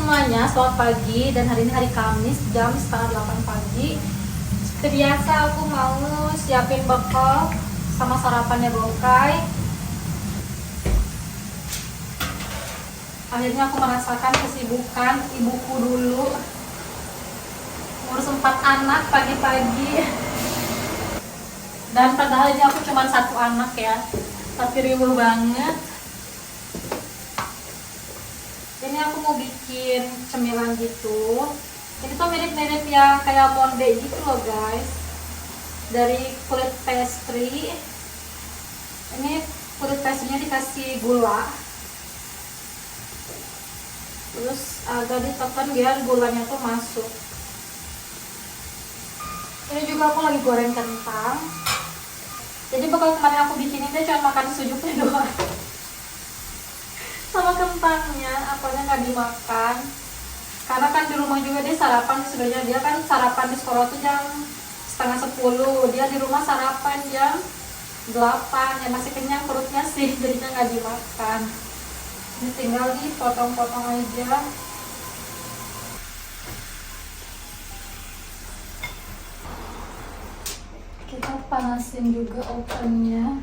semuanya, selamat pagi. Dan hari ini hari Kamis, jam setengah 8 pagi. Seperti biasa aku mau siapin bekal sama sarapannya Bokai. Akhirnya aku merasakan kesibukan ibuku dulu, ngurus 4 anak pagi-pagi. Dan padahal ini aku cuma 1 anak ya, tapi riuh banget. Ini aku mau bikin cemilan gitu. Ini tuh mirip-mirip yang kayak monde gitu loh guys, dari kulit pastry. Ini kulit pastry-nya dikasih gula, terus agak ditekan biar gulanya tuh masuk. Ini juga aku lagi goreng kentang. Jadi bakal kemarin aku bikin ini cuma makan sujuknya doang sama kentangnya, apanya nggak dimakan karena kan di rumah juga dia sarapan. Sebenarnya dia kan sarapan di sekolah tuh jam setengah 10, dia di rumah sarapan jam 8 ya, masih kenyang perutnya sih, jadinya nggak dimakan. Ini tinggal dipotong-potong aja. Kita panasin juga ovennya,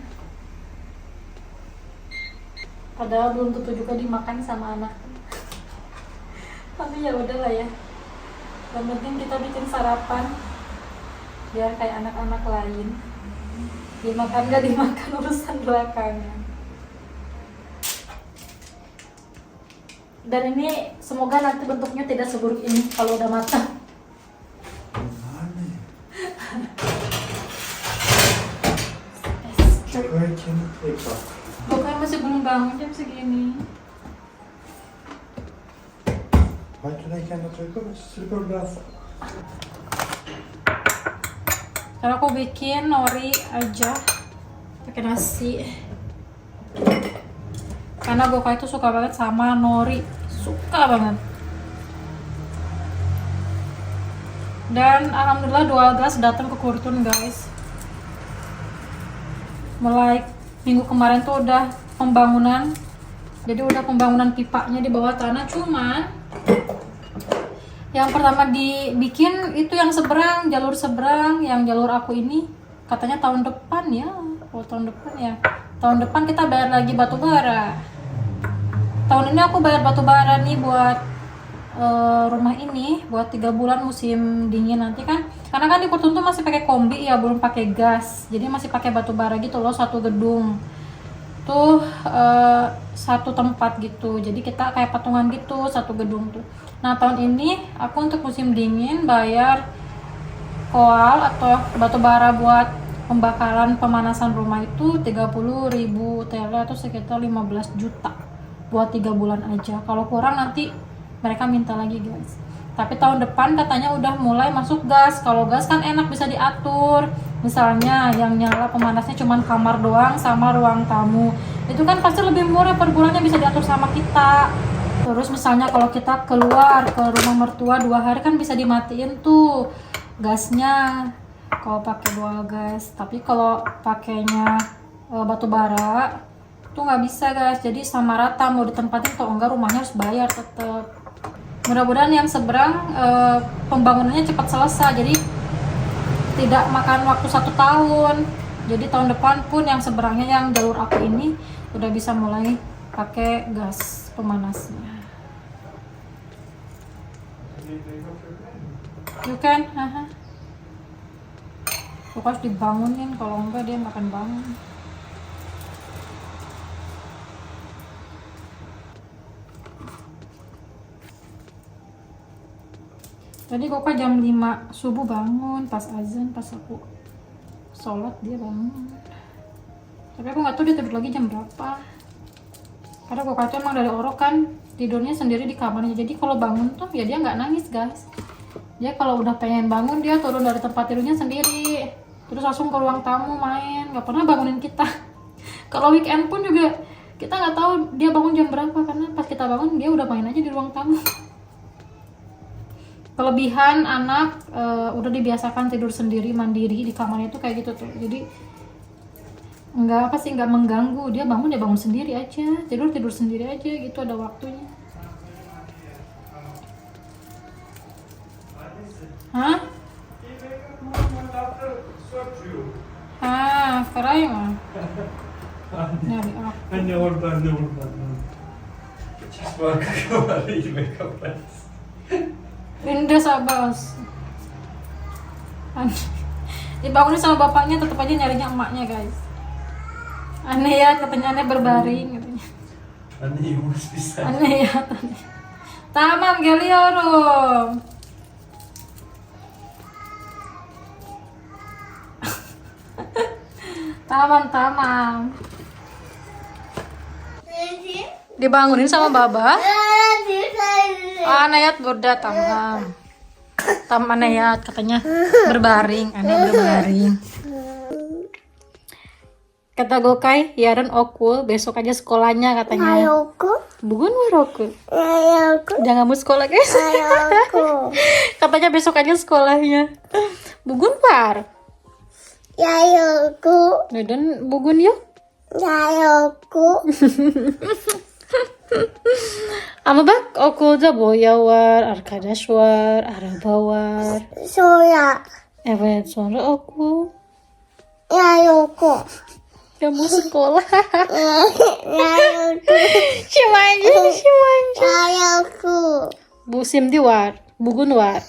padahal belum tentu juga dimakan sama anak. Tapi ya udahlah ya, yang penting kita bikin sarapan biar kayak anak-anak lain, dimakan gak dimakan urusan belakangan. Dan ini semoga nanti bentuknya tidak seburuk ini kalau udah matang. Pokoknya masih belum bangun jam segini. Karena aku bikin nori aja pakai nasi. Karena Bokai itu suka banget sama nori, suka banget. Dan alhamdulillah 2 gas datang ke Kurtun guys. Mulai minggu kemarin tuh udah pembangunan, jadi udah pembangunan pipanya di bawah tanah. Cuman yang pertama dibikin itu yang seberang, jalur seberang, yang jalur aku ini katanya tahun depan ya. Oh tahun depan ya, tahun depan kita bayar lagi batu bara. Tahun ini aku bayar batu bara nih buat rumah ini buat 3 bulan musim dingin nanti kan, karena kan di Kurtun tuh masih pakai kombi ya, belum pakai gas, jadi masih pakai batu bara gitu loh. 1 gedung tuh 1 tempat gitu, jadi kita kayak patungan gitu 1 gedung tuh. Nah tahun ini aku untuk musim dingin bayar koal atau batu bara buat pembakaran pemanasan rumah itu 30.000 TL atau sekitar 15 juta buat 3 bulan aja. Kalau kurang nanti mereka minta lagi guys. Tapi tahun depan katanya udah mulai masuk gas. Kalau gas kan enak bisa diatur. Misalnya yang nyala pemanasnya cuma kamar doang sama ruang tamu. Itu kan pasti lebih murah, per bulannya bisa diatur sama kita. Terus misalnya kalau kita keluar ke rumah mertua 2 hari kan bisa dimatiin tuh gasnya kalau pakai dual gas. Tapi kalau pakainya batu bara tuh nggak bisa guys. Jadi sama rata, mau ditempatin atau enggak rumahnya harus bayar tetap. Mudah-mudahan yang seberang pembangunannya cepat selesai, jadi tidak makan waktu 1 tahun. Jadi tahun depan pun yang seberangnya yang jalur aku ini udah bisa mulai pakai gas pemanasnya. You can, harus dibangunin, kalau enggak dia nggak akan bangun. Tadi Koka jam 5 subuh bangun, pas azan, pas aku sholat dia bangun. Tapi aku nggak tahu dia tidur lagi jam berapa. Karena Koka itu emang dari orok kan tidurnya sendiri di kamarnya. Jadi kalau bangun tuh ya dia nggak nangis guys. Dia kalau udah pengen bangun dia turun dari tempat tidurnya sendiri, terus langsung ke ruang tamu main. Nggak pernah bangunin kita. Kalau weekend pun juga kita nggak tahu dia bangun jam berapa, karena pas kita bangun dia udah main aja di ruang tamu. Kelebihan anak udah dibiasakan tidur sendiri mandiri di kamarnya tuh kayak gitu tuh. Jadi nggak mengganggu, dia bangun sendiri aja, tidur sendiri aja gitu, ada waktunya. Hah? Karay mı? Nyari ah. Anne oradan. Çiş var kakalar yemek kapat. Rinda Sabas. Dibangunin sama bapaknya, tetap aja nyarinya emaknya guys. Aneh ya, katanya aneh berbaring katanya. Anne yumuş bir sen. Aneh ya. Tamam geliyorum. Tamam. Dibangunin sama baba. Anayat goda tamam. Anayat katanya berbaring, aneh berbaring. Kata Gokai, Yaren okul, besok aja sekolahnya katanya. Bukan warokul. Jangan mau sekolah guys. Katanya besok aja sekolahnya. Bugun par. Dan bugun yuk. Ama bak okulda boya var, arkadaş var, araba var. Evet, sonra okul. Kamu sekolah. Şimancı. Bu şimdi var, bugün var.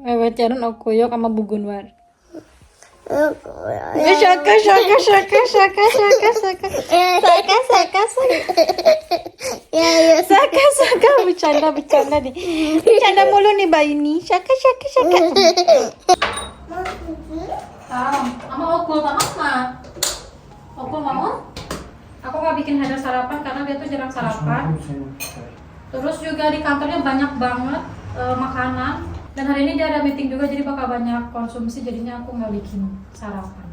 Evet, yarın okul yok ama bugün var. Şaka. Bercanda nih. Bercanda mulu nih bayi nih. Şaka. Tamam, ama okul tamam mah. Okul mau? Aku nggak bikin Haidar sarapan karena dia tuh jarang sarapan. Terus juga di kantornya banyak banget makanan. Dan hari ini dia ada meeting juga, jadi bakal banyak konsumsi, jadinya aku nggak bikin sarapan.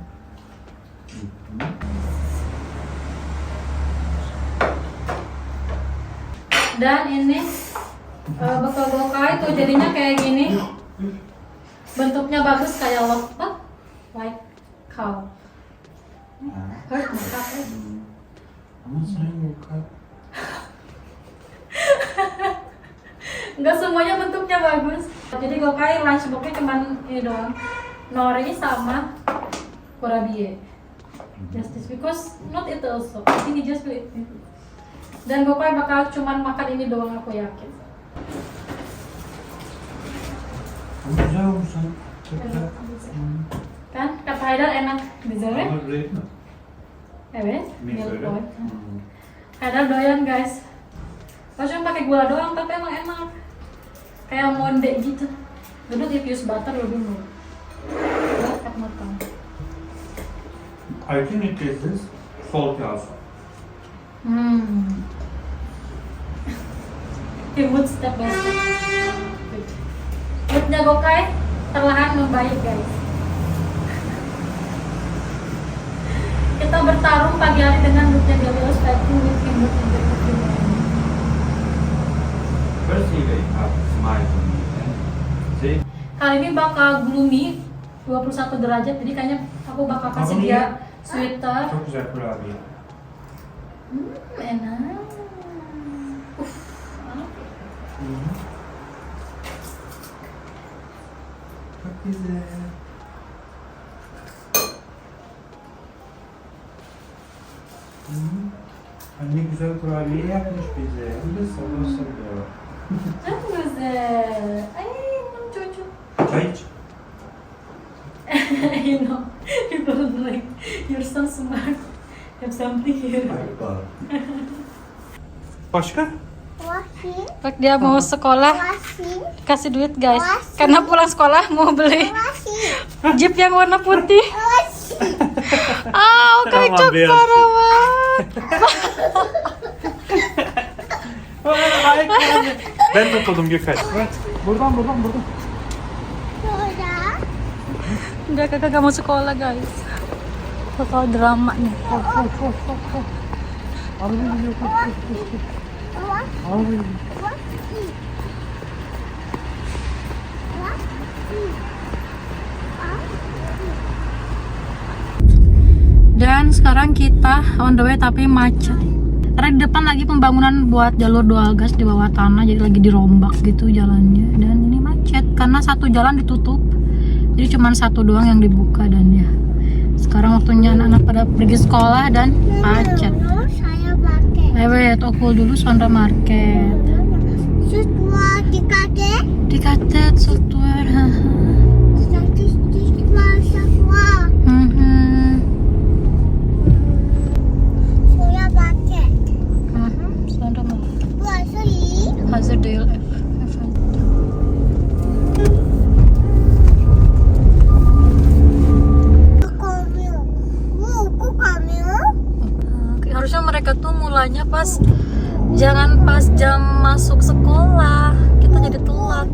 Dan ini bekal Gokai tuh jadinya kayak gini. Bentuknya bagus kayak lobster, like cow. Hurt mata. Ama sen Gokai. Enggak semuanya bentuknya bagus. Jadi Gokai lunchboxnya cuman ini doang, nori sama kurabiye. Just this because not it also. I think he just do it. Dan Gokai bakal cuman makan ini doang, aku yakin. Güzel olmuş sen. Çok güzel. Kan kata Haidar enak güzel. Ama red mi? Evet, Milk milk böyle. white. Haidar doyan guys. Cuma pakai gula doang tapi emang enak. Kayak monde gitu. Dulu diffuse butter dulu. Buat matang. I think it is salty also. Timut step by step. Moodnya Gokai perlahan membaik guys. Kita bertarung pagi hari dengan moodnya Galileo fighting with mood in the First he wake up, smile to me, and say, Kali ini bakal gloomy 21 derajat, jadi kayaknya aku bakal kasih dia sweater. çok güzel kurabiye. Enak. Çok güzel. Anne güzel kurabiye yapmış bize. Bu da sabah sabah. Çok güzel. Ay, çocuk. Çay iç. You know, people like, you're so smart. Have something here. Başka? Bak dia mau sekolah, kasih duit guys. Karena pulang sekolah mau beli Jeep yang warna putih. Oke, çok parah banget. Ben tutuldum Gökay. Evet. Buradan. Enggak, kakak gak mau sekolah guys. Bakal drama nih. Dan sekarang kita on the way tapi macet. Karena di depan lagi pembangunan buat jalur dual gas di bawah tanah, jadi lagi dirombak gitu jalannya. Dan ini macet karena satu jalan ditutup, jadi cuma satu doang yang dibuka. Dan ya sekarang waktunya anak-anak pada pergi sekolah dan macet. Saya pakai. Lewat Okul dulu Sonda Market. Semua dikaget. Dikatet software. Semua. Saya pakai. Sonda Market. Puasa ini. Hazardale. Harusnya mereka tuh mulanya pas jangan pas jam masuk sekolah. Kita jadi telat.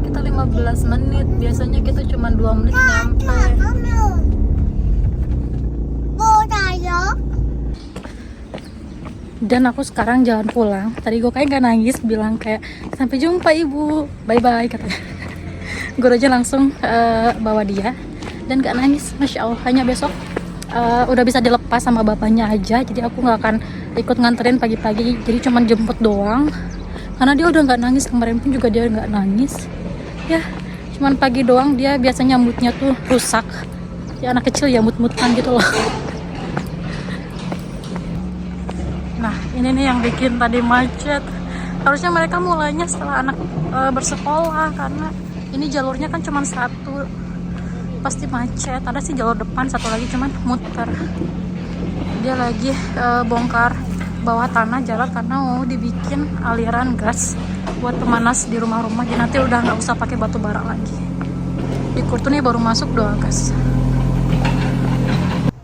Kita 15 menit. Biasanya kita cuma 2 menit nyampe. Dan aku sekarang jalan pulang. Tadi gue kayak gak nangis, bilang kayak sampai jumpa ibu, bye bye katanya. Gue aja langsung bawa dia dan gak nangis, masya Allah. Hanya besok udah bisa dilepas sama bapaknya aja, jadi aku nggak akan ikut nganterin pagi-pagi, jadi cuman jemput doang karena dia udah nggak nangis. Kemarin pun juga dia nggak nangis ya, cuman pagi doang. Dia biasanya moodnya tuh rusak ya, anak kecil ya mood-moodan gitu loh. Nah ini nih yang bikin tadi macet. Harusnya mereka mulainya setelah anak bersekolah, karena ini jalurnya kan cuma satu, pasti macet. Ada sih jalur depan satu lagi cuman muter. Dia lagi bongkar bawah tanah jalan karena mau dibikin aliran gas buat pemanas di rumah-rumah. Jadi nanti udah nggak usah pakai batu bara lagi. Di Kurtu nih baru masuk doang gas.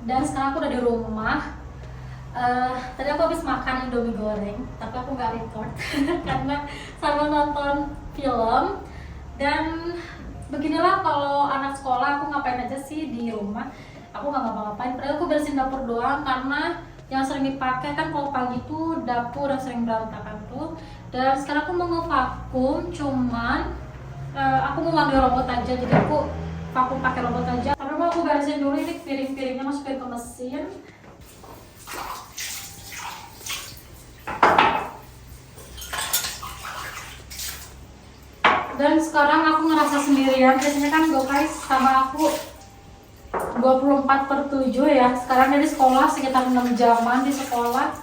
Dan sekarang aku udah di rumah. Tadi aku habis makan Indomie goreng, tapi aku nggak record karena sambil nonton film. Dan beginilah kalau anak sekolah, aku ngapain aja sih di rumah. Aku nggak ngapa-ngapain, padahal aku bersihin dapur doang, karena yang sering dipakai kan kalau pagi tuh dapur yang sering berantakan tuh. Dan sekarang aku mau ngevakum, cuman aku mau manggil robot aja, jadi aku vakum pakai robot aja. Tapi mau aku beresin dulu ini piring-piringnya, masukin ke mesin. Dan sekarang aku ngerasa sendirian. Biasanya kan guys sama aku 24/7 ya. Sekarang dari sekolah sekitar 6 jaman di sekolah.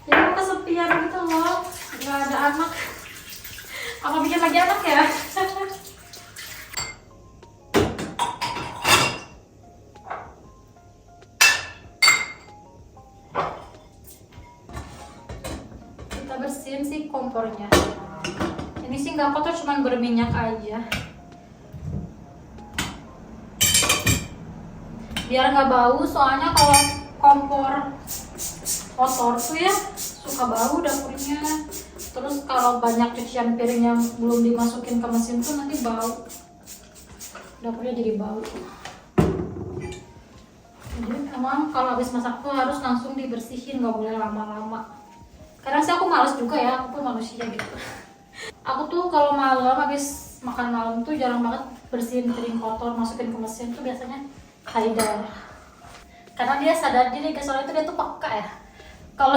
Jadi aku kesepian gitu loh. Gak ada anak. Apa bikin lagi anak ya? Kita bersihin sih kompornya. Ini sih nggak kotor, cuman berminyak aja biar nggak bau. Soalnya kalau kompor kotor tuh ya suka bau dapurnya. Terus kalau banyak cucian piring yang belum dimasukin ke mesin tuh nanti bau, dapurnya jadi bau. Jadi emang kalau habis masak tuh harus langsung dibersihin, nggak boleh lama-lama. Karena sih aku males juga ya, aku pun manusia gitu. Aku tuh kalau malam habis makan malam tuh jarang banget bersihin piring kotor, masukin ke mesin. Tuh biasanya Haidar, karena dia sadar diri guys, soalnya itu dia tuh peka ya. Kalau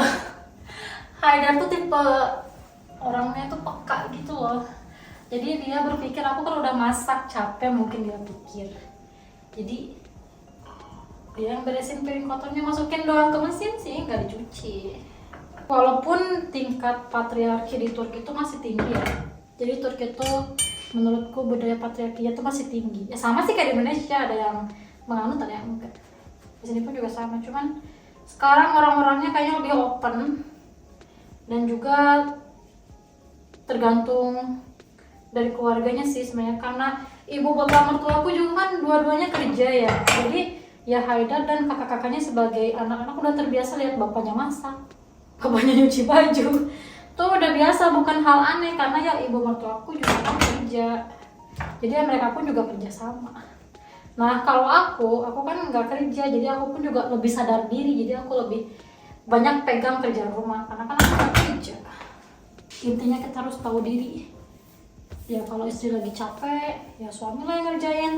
Haidar tuh tipe orangnya tuh peka gitu loh. Jadi dia berpikir aku kan udah masak capek, mungkin dia pikir. Jadi dia yang beresin piring kotornya, masukin doang ke mesin sih, nggak dicuci. Walaupun tingkat patriarki di Turki itu masih tinggi ya. Jadi Turki itu menurutku budaya patriarkinya itu masih tinggi. Ya sama sih kayak di Indonesia, ada yang menganut ada yang enggak. Di sini pun juga sama, cuman sekarang orang-orangnya kayaknya lebih open. Dan juga tergantung dari keluarganya sih sebenarnya, karena ibu bapak mertua aku juga kan dua-duanya kerja ya. Jadi ya Haidar dan kakak-kakaknya sebagai anak-anak udah terbiasa lihat bapaknya masak, bapaknya nyuci baju. Tuh udah biasa, bukan hal aneh, karena ya ibu mertua aku juga kan kerja. Jadi ya mereka pun juga kerja sama. Nah kalau aku kan nggak kerja, jadi aku pun juga lebih sadar diri. Jadi aku lebih banyak pegang kerjaan rumah, karena kan aku nggak kerja. Intinya kita harus tahu diri. Ya kalau istri lagi capek, ya suami lah yang ngerjain.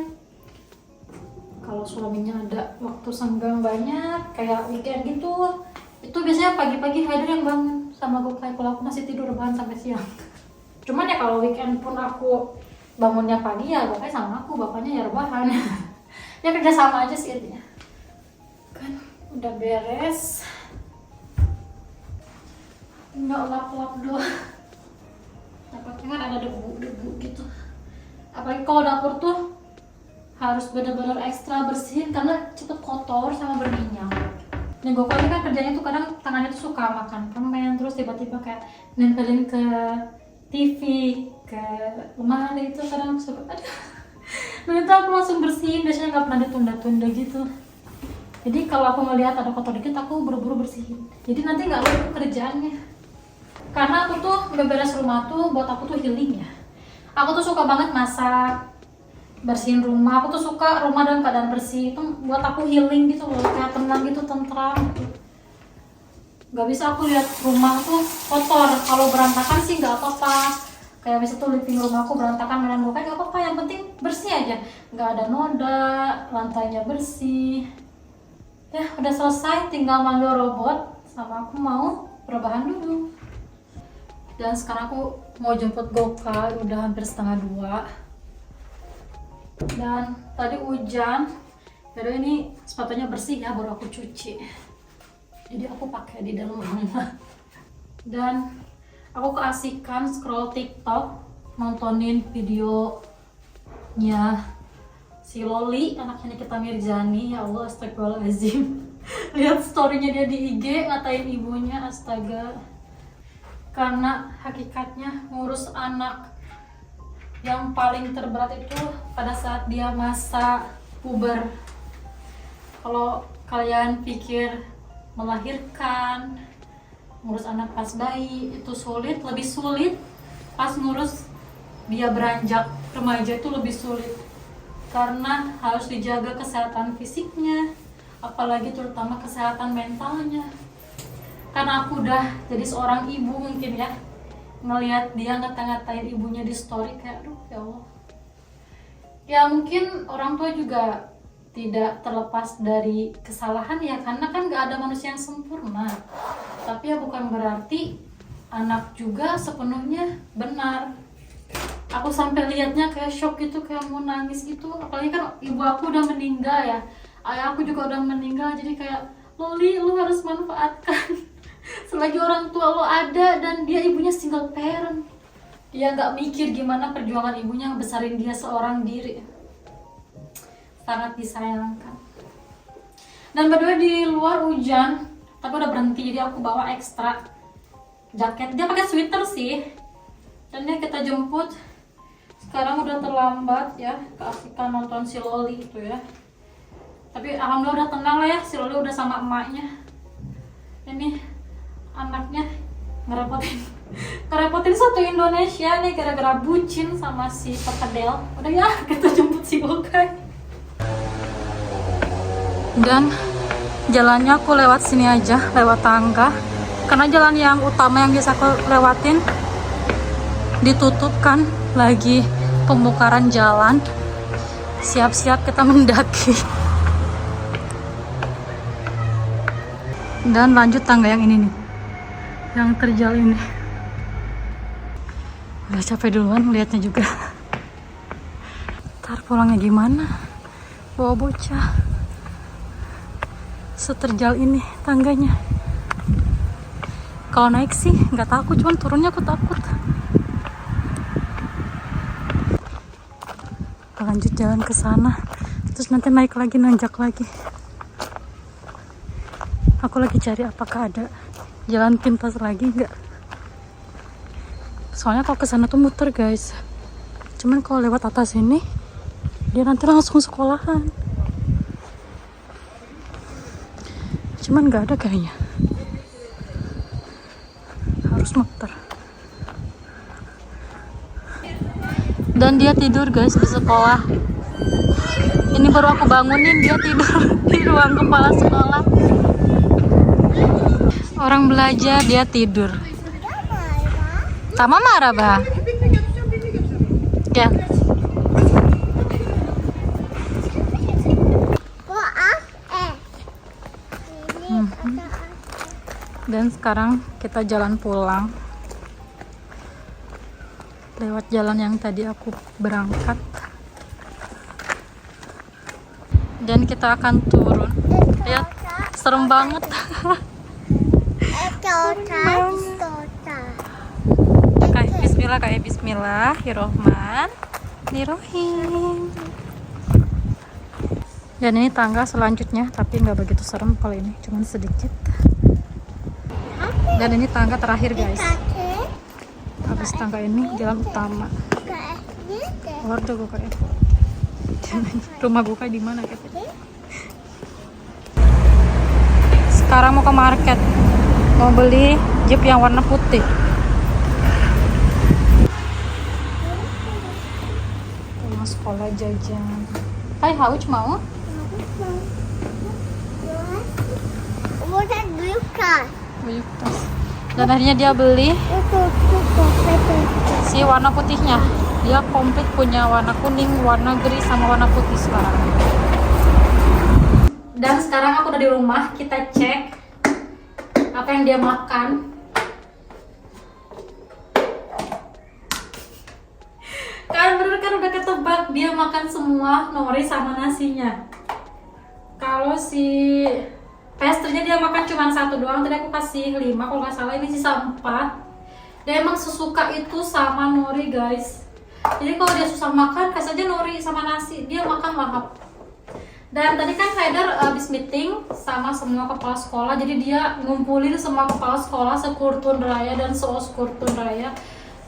Kalau suaminya ada waktu senggang banyak, kayak weekend gitu, Itu biasanya pagi-pagi Haider yang bangun sama Gokay, kalau aku masih tidur rebahan sampai siang. Cuman ya kalau weekend pun aku bangunnya pagi ya Gokay sama aku, bapaknya ya rebahan. Ya kerja sama aja sih intinya. Kan udah beres. Tinggal lap-lap doang. Dapatnya kan ada debu-debu gitu. Apalagi kalau dapur tuh harus benar-benar ekstra bersihin karena cepet kotor sama berminyak. Nih Gokay kan kerjanya tuh kadang tangannya tuh suka makan permen terus tiba-tiba kayak nempelin ke TV, ke lemari itu kadang suka aduh. Dan itu aku langsung bersihin, biasanya nggak pernah ditunda-tunda gitu. Jadi kalau aku ngelihat ada kotor dikit aku buru-buru bersihin. Jadi nanti nggak lupa kerjaannya. Karena aku tuh beberes rumah tuh buat aku tuh healing ya. Aku tuh suka banget masak, bersihin rumah. Aku tuh suka rumah dalam keadaan bersih. Itu buat aku healing gitu loh, kayak tenang gitu, tentram gitu. Gak bisa aku lihat rumah tuh kotor. Kalau berantakan sih nggak apa-apa. Kayak bisa tuh living rumah aku berantakan dengan Gokay nggak apa-apa. Yang penting bersih aja, nggak ada noda, lantainya bersih. Ya udah selesai, tinggal manggil robot sama aku mau rebahan dulu. Dan sekarang aku mau jemput Gokay, udah hampir 1:30. Dan tadi hujan, jadi ini sepatunya bersih ya, baru aku cuci. Jadi aku pakai di dalam rumah. Dan aku keasikan scroll TikTok, nontonin videonya si Loli, anaknya Nikita Mirzani. Ya Allah, astagfirullahaladzim. Lihat storynya dia di IG, ngatain ibunya, astaga. Karena hakikatnya ngurus anak yang paling terberat itu pada saat dia masa puber. Kalau kalian pikir melahirkan, ngurus anak pas bayi itu sulit, lebih sulit pas ngurus dia beranjak remaja itu lebih sulit. Karena harus dijaga kesehatan fisiknya, apalagi terutama kesehatan mentalnya. Karena aku udah jadi seorang ibu mungkin ya, ngelihat dia ngata-ngatain ibunya di story kayak aduh ya Allah. Ya mungkin orang tua juga tidak terlepas dari kesalahan ya, karena kan gak ada manusia yang sempurna. Tapi ya bukan berarti anak juga sepenuhnya benar. Aku sampai lihatnya kayak shock gitu, kayak mau nangis gitu. Apalagi kan ibu aku udah meninggal ya, ayah aku juga udah meninggal. Jadi kayak Loli, lu harus manfaatkan selagi orang tua lo ada, dan dia ibunya single parent. Dia nggak mikir gimana perjuangan ibunya ngebesarin dia seorang diri. Sangat disayangkan. Dan berdua di luar hujan, tapi udah berhenti, jadi aku bawa ekstra jaket. Dia pakai sweater sih. Dan dia kita jemput. Sekarang udah terlambat ya, keasikan nonton si Loli itu ya. Tapi alhamdulillah udah tenang lah ya, si Loli udah sama emaknya. Ini anaknya ngerepotin satu Indonesia nih gara-gara bucin sama si pekedel. Udah ya, kita jemput si Gokay. Dan jalannya aku lewat sini aja, lewat tangga. Karena jalan yang utama yang biasa aku lewatin ditutup kan, lagi pembongkaran jalan. Siap-siap kita mendaki. Dan lanjut tangga yang ini nih, yang terjal ini. Udah capek duluan lihatnya juga. Ntar pulangnya gimana? Bawa bocah. Seterjal ini tangganya. Kalau naik sih nggak takut, cuman turunnya aku takut. Kita lanjut jalan ke sana, terus nanti naik lagi, nanjak lagi. Aku lagi cari apakah ada jalan pintas lagi nggak. Soalnya kalau kesana tuh muter guys. Cuman kalau lewat atas ini, dia nanti langsung sekolahan. Cuman nggak ada kayaknya. Harus muter. Dan dia tidur guys di sekolah. Ini baru aku bangunin, dia tidur di ruang kepala sekolah. Orang belajar, dia tidur. Tama marah bah. Ya. Dan sekarang kita jalan pulang lewat jalan yang tadi aku berangkat. Dan kita akan turun. Lihat, serem banget. Kayak bismillah, kayak bismillahirrohmanirrohim. Dan ini tangga selanjutnya, tapi nggak begitu serem kalau ini, cuman sedikit. Dan ini tangga terakhir guys. Habis tangga ini jalan utama. Waduh, gue kayak rumah gue kayak di mana katanya. Sekarang mau ke market, mau beli Jeep yang warna putih. Pulang sekolah jajan. Hai, Hauch mau? Beli tas. Dan akhirnya dia beli si warna putihnya. Dia komplit punya warna kuning, warna gris, sama warna putih sekarang. Dan sekarang aku udah di rumah, kita cek apa yang dia makan. Kan bener kan udah ketebak, dia makan semua nori sama nasinya. Kalau si pastry-nya dia makan cuma 1 doang, tadi aku kasih 5 kalau nggak salah, ini sisa 4. Dia emang sesuka itu sama nori guys. Jadi kalau dia susah makan, kasih aja nori sama nasi, dia makan lahap. Dan tadi kan Haidar habis meeting sama semua kepala sekolah, jadi dia ngumpulin semua kepala sekolah sekurtun raya dan seoskurtun raya.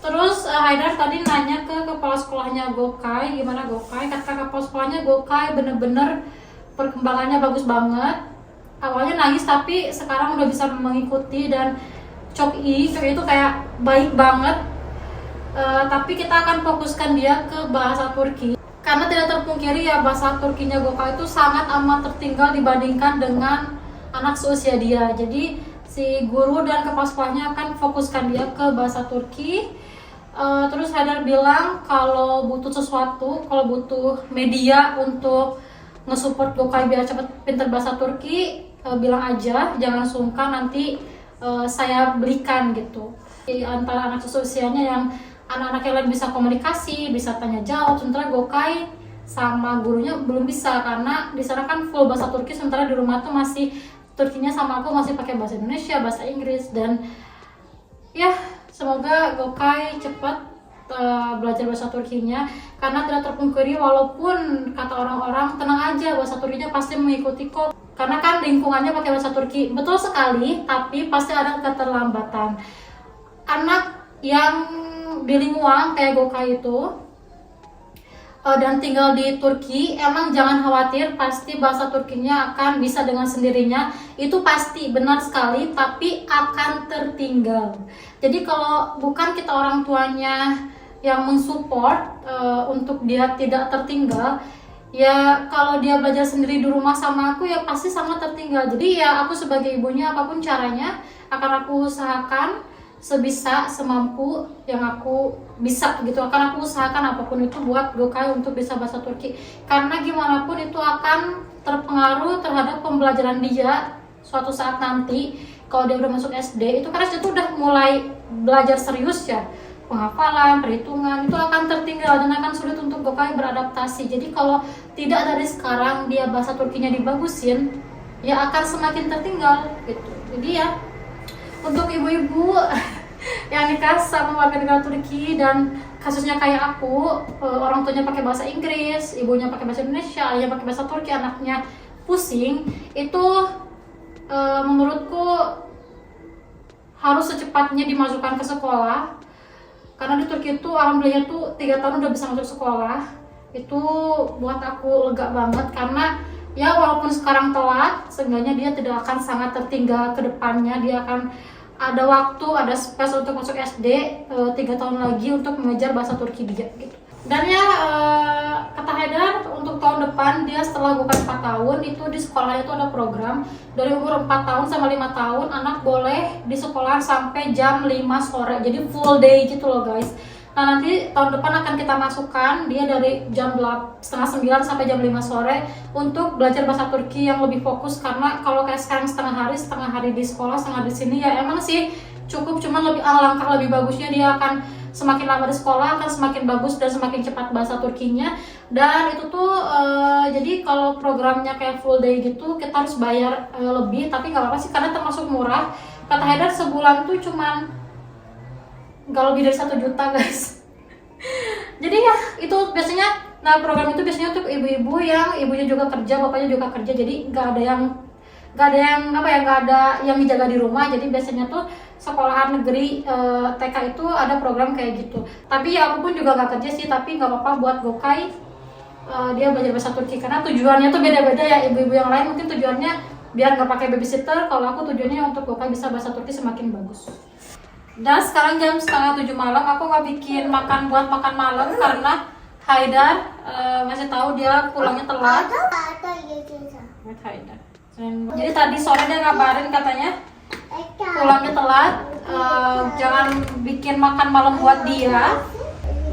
Terus Haidar tadi nanya ke kepala sekolahnya Gokai, gimana Gokai? Kata kepala sekolahnya Gokai bener-bener perkembangannya bagus banget. Awalnya nangis tapi sekarang udah bisa mengikuti, dan Chok-i itu kayak baik banget. Tapi kita akan fokuskan dia ke bahasa Turki. Karena tidak terpungkiri ya, bahasa Turkinya Gokai itu sangat amat tertinggal dibandingkan dengan anak seusia dia. Jadi si guru dan kepala sekolahnya akan fokuskan dia ke bahasa Turki. Terus Haidar bilang kalau butuh sesuatu, kalau butuh media untuk nge-support Gokai biar cepet pinter bahasa Turki, bilang aja, jangan sungkan, nanti saya belikan gitu. Di antara anak seusianya yang anak-anak yang lain bisa komunikasi, bisa tanya jawab, sementara Gokai sama gurunya belum bisa, karena di sana kan full bahasa Turki, sementara di rumah tuh masih Turkinya sama aku masih pakai bahasa Indonesia, bahasa Inggris. Dan ya semoga Gokai cepat belajar bahasa Turkinya, karena tidak terpungkiri walaupun kata orang-orang tenang aja, bahasa Turkinya pasti mengikuti kok, karena kan lingkungannya pakai bahasa Turki. Betul sekali, tapi pasti ada keterlambatan. Anak yang bilingual kayak Gokai itu dan tinggal di Turki, emang jangan khawatir, pasti bahasa Turkinya akan bisa dengan sendirinya. Itu pasti benar sekali, tapi akan tertinggal. Jadi kalau bukan kita orang tuanya yang mensupport untuk dia tidak tertinggal, ya kalau dia belajar sendiri di rumah sama aku ya pasti sama tertinggal. Jadi ya aku sebagai ibunya apapun caranya akan aku usahakan sebisa semampu yang aku bisa gitu, akan aku usahakan apapun itu buat Gokai untuk bisa bahasa Turki, karena gimana pun itu akan terpengaruh terhadap pembelajaran dia suatu saat nanti. Kalau dia udah masuk SD, itu karena itu udah mulai belajar serius ya, penghafalan, perhitungan, itu akan tertinggal dan akan sulit untuk Gokai beradaptasi. Jadi kalau tidak dari sekarang dia bahasa Turkinya dibagusin, ya akan semakin tertinggal gitu. Jadi ya untuk ibu-ibu yang nikah sama warga negara Turki dan kasusnya kayak aku, orang tuanya pakai bahasa Inggris, ibunya pakai bahasa Indonesia, ayahnya pakai bahasa Turki, anaknya pusing, itu menurutku harus secepatnya dimasukkan ke sekolah. Karena di Turki itu alhamdulillah tuh 3 tahun udah bisa masuk sekolah. Itu buat aku lega banget, karena ya walaupun sekarang telat, seenggaknya dia tidak akan sangat tertinggal ke depannya. Dia akan ada waktu, ada space untuk masuk SD 3 tahun lagi untuk mengejar bahasa Turki dia gitu. Dan ya kata Haidar, untuk tahun depan dia setelah Gokai 4 tahun itu di sekolahnya itu ada program dari umur 4 tahun sama 5 tahun anak boleh di sekolah sampai jam 5 sore, jadi full day gitu loh guys. Nah nanti tahun depan akan kita masukkan dia dari jam 8:30 sampai jam 5 sore untuk belajar bahasa Turki yang lebih fokus, karena kalau kayak sekarang setengah hari di sekolah, setengah di sini ya emang sih cukup, cuman lebih alangkah lebih bagusnya dia akan semakin lama di sekolah akan semakin bagus dan semakin cepat bahasa Turkinya. Dan itu tuh jadi kalau programnya kayak full day gitu kita harus bayar lebih, tapi nggak apa-apa sih karena termasuk murah. Kata Haidar sebulan tuh cuman nggak lebih dari 1 juta guys. Jadi ya itu biasanya, nah program itu biasanya untuk ibu-ibu yang ibunya juga kerja, bapaknya juga kerja, jadi nggak ada yang dijaga di rumah. Jadi biasanya tuh sekolahan negeri TK itu ada program kayak gitu. Tapi ya aku pun juga nggak kerja sih, tapi nggak apa-apa buat Gokay dia belajar bahasa Turki, karena tujuannya tuh beda-beda ya. Ibu-ibu yang lain mungkin tujuannya biar nggak pakai babysitter, kalau aku tujuannya untuk Gokay bisa bahasa Turki semakin bagus. Dan sekarang jam 6:30 malam, aku nggak bikin buat makan malam karena Haidar ngasih tahu dia pulangnya telat. Haidar. Jadi tadi sore dia ngabarin katanya pulangnya telat, jangan bikin makan malam buat dia.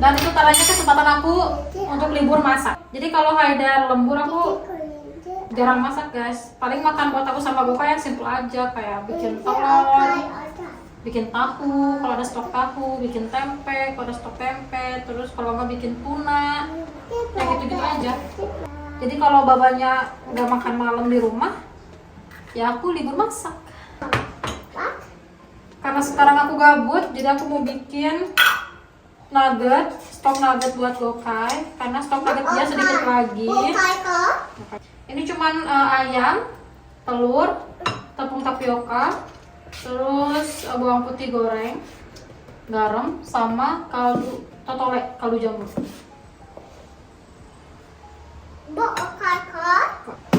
Dan itu caranya kesempatan aku untuk libur masak. Jadi kalau Haidar lembur aku jarang masak guys. Paling makan buat aku sama Gokay yang simple aja, kayak bikin telur, bikin tahu kalau ada stok tahu, bikin tempe kalau ada stok tempe, terus kalau nggak bikin tuna, yang gitu-gitu aja. Jadi kalau babanya nggak makan malam di rumah, ya aku libur masak. Karena sekarang aku gabut, jadi aku mau bikin nugget, stok nugget buat Gokay, karena stok nugget dia sedikit lagi. Ini cuman ayam, telur, tepung tapioka, terus bawang putih goreng, garam, sama kaldu totole, kaldu jamur.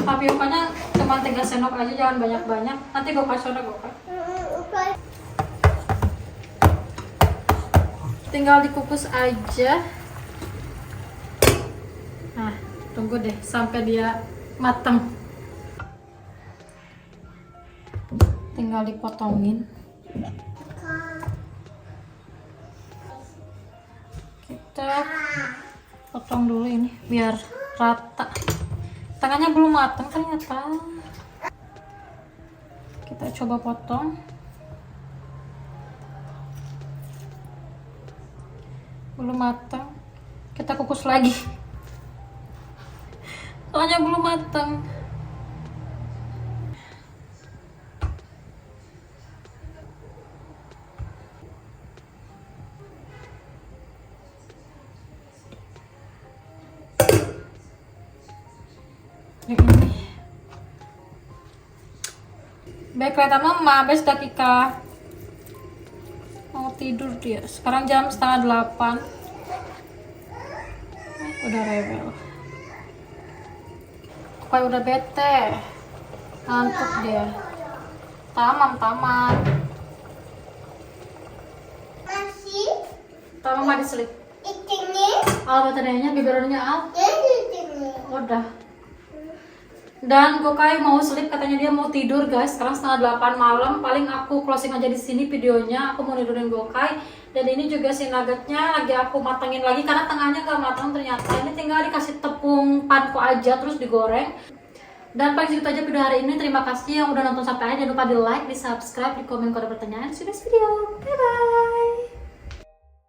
Tapiokanya cuma 3 sendok aja, jangan banyak-banyak. Nanti Gokay soda Gokay. Tinggal dikukus aja. Nah, tunggu deh sampai dia matang. Tinggal dipotongin. Kita potong dulu ini biar rata. Tangannya belum matang ternyata. Kita coba potong. Belum matang. Kita kukus lagi. Soalnya belum matang. Ini. Baik, kelihatan mama, habis dakika. Mau tidur dia. Sekarang jam 7:30. Udah rewel. Gokay udah bete. Ngantuk dia. Tamam. Tamam mandi sleep. Al baterainya, biberonnya Al. Udah. Dan Gokay mau sleep, katanya dia mau tidur guys. Sekarang 7:30 malam. Paling aku closing aja di sini videonya. Aku mau tidurin Gokay. Dan ini juga si nuggetnya lagi aku matangin lagi karena tengahnya nggak matang ternyata. Ini tinggal dikasih tepung panko aja terus digoreng. Dan paling segitu aja video hari ini. Terima kasih yang udah nonton sampai akhir. Jangan lupa di like, di subscribe, di komen kalau ada pertanyaan. See you next video. Bye bye.